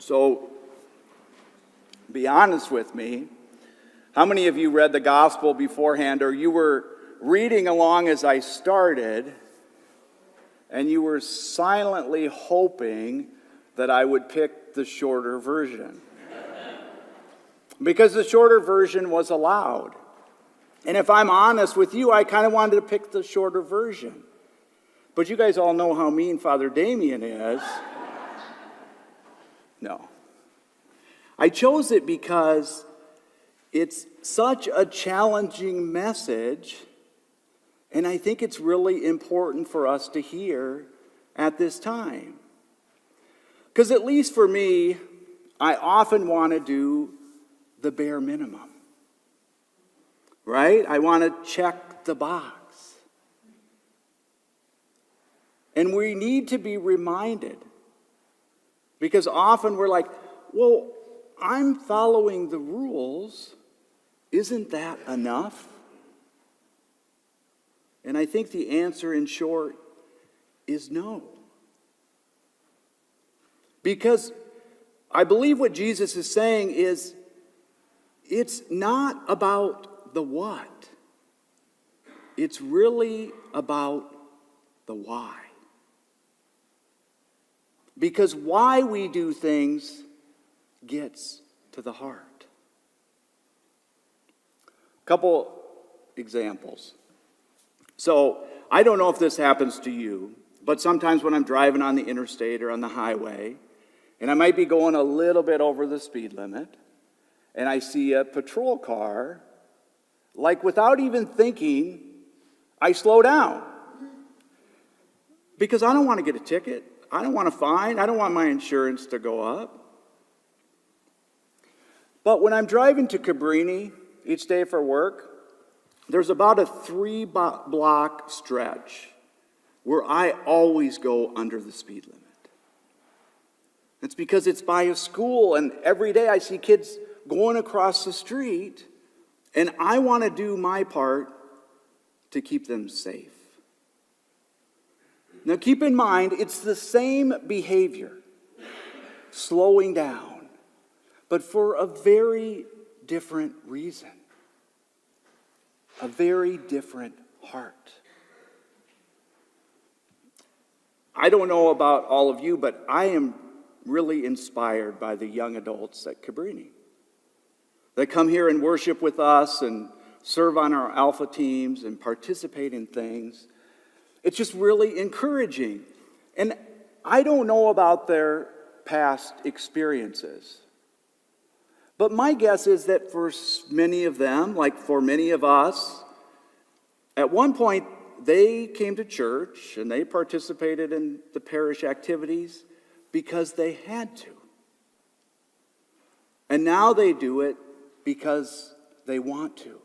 So, be honest with me. How many of you read the gospel beforehand, or you were reading along as I started, and you were silently hoping that I would pick the shorter version? Because the shorter version was allowed. And if I'm honest with you, I kind of wanted to pick the shorter version. But you guys all know how mean Father Damien is. No. I chose it because it's such a challenging message, and I think it's really important for us to hear at this time. Because at least for me, I often want to do the bare minimum. Right? I want to check the box. And we need to be reminded. Because often we're like, well, I'm following the rules. Isn't that enough? And I think the answer, in short, is no. Because I believe what Jesus is saying is, it's not about the what. It's really about the why. Because why we do things gets to the heart. A couple examples. So, I don't know if this happens to you, but sometimes when I'm driving on the interstate or on the highway, and I might be going a little bit over the speed limit, and I see a patrol car, like without even thinking, I slow down. Because I don't want to get a ticket. I don't want a fine. I don't want my insurance to go up. But when I'm driving to Cabrini each day for work, there's about a 3-block stretch where I always go under the speed limit. It's because it's by a school, and every day I see kids going across the street, and I want to do my part to keep them safe. Now keep in mind, it's the same behavior, slowing down, but for a very different reason, a very different heart. I don't know about all of you, but I am really inspired by the young adults at Cabrini. They come here and worship with us and serve on our alpha teams and participate in things. It's just really encouraging. And I don't know about their past experiences. But my guess is that for many of them, like for many of us, at one point they came to church and they participated in the parish activities because they had to. And now they do it because they want to.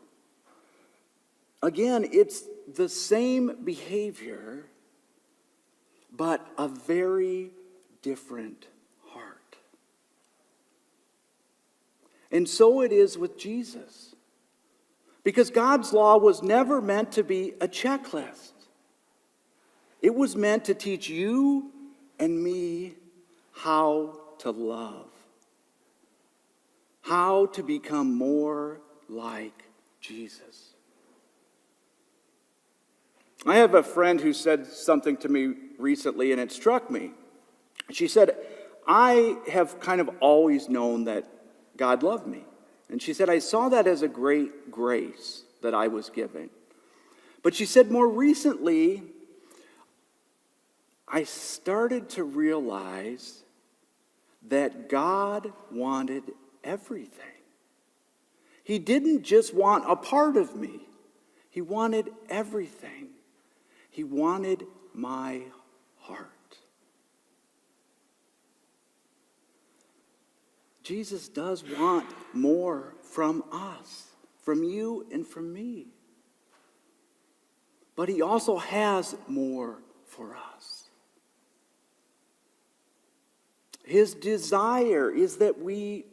Again, it's the same behavior, but a very different heart. And so it is with Jesus. Because God's law was never meant to be a checklist. It was meant to teach you and me how to love. How to become more like Jesus. I have a friend who said something to me recently, and it struck me. She said, I have kind of always known that God loved me. And she said, I saw that as a great grace that I was given. But she said, more recently, I started to realize that God wanted everything. He didn't just want a part of me. He wanted everything. He wanted my heart. Jesus does want more from us, from you and from me. But he also has more for us. His desire is that we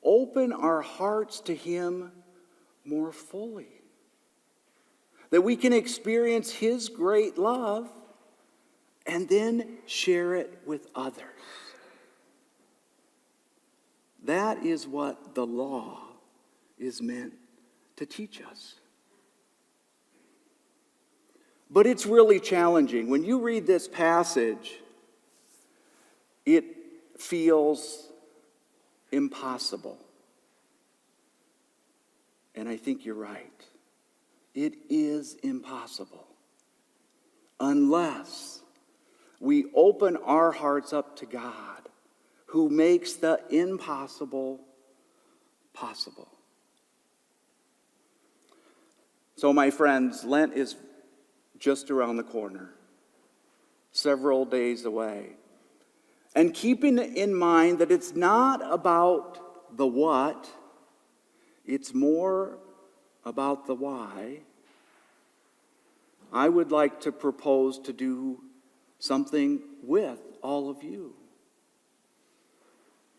open our hearts to him more fully. That we can experience his great love and then share it with others. That is what the law is meant to teach us. But it's really challenging. When you read this passage, it feels impossible. And I think you're right. It is impossible unless we open our hearts up to God, who makes the impossible possible. So, my friends, Lent is just around the corner, several days away. And keeping in mind that it's not about the what, it's more about the why, I would like to propose to do something with all of you.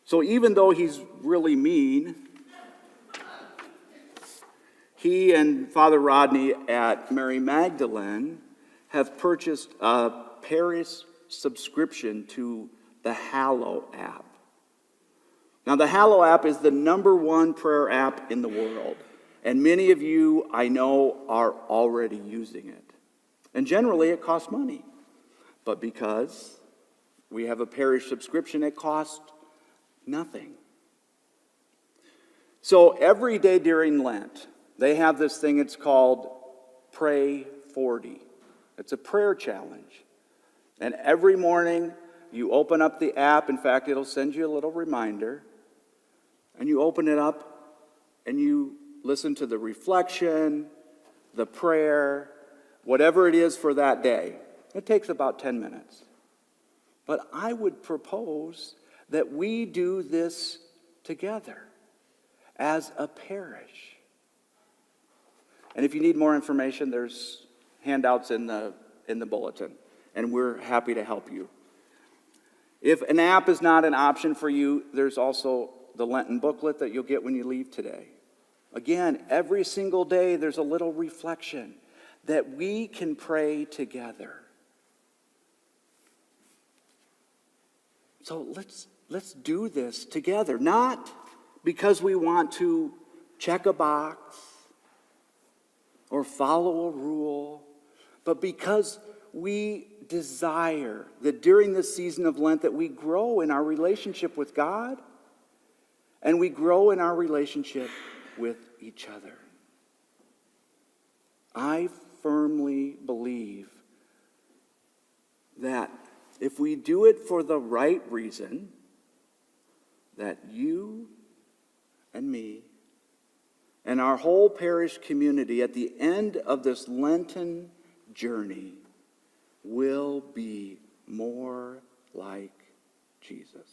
So even though he's really mean, he and Father Rodney at Mary Magdalene have purchased a parish subscription to the Hallow app. Now, the Hallow app is the #1 prayer app in the world, and many of you, I know, are already using it. And generally, it costs money. But because we have a parish subscription, it costs nothing. So every day during Lent, they have this thing, it's called Pray 40. It's a prayer challenge. And every morning, you open up the app. In fact, it'll send you a little reminder. And you open it up, and you listen to the reflection, the prayer, whatever it is for that day. It takes about 10 minutes. But I would propose that we do this together as a parish. And if you need more information, there's handouts in the bulletin, and we're happy to help you. If an app is not an option for you, there's also the Lenten booklet that you'll get when you leave today. Again, every single day there's a little reflection that we can pray together. So let's do this together, not because we want to check a box or follow a rule, but because we desire that during this season of Lent that we grow in our relationship with God and we grow in our relationship with each other. I firmly believe that if we do it for the right reason, that you and me and our whole parish community at the end of this Lenten journey will be more like Jesus.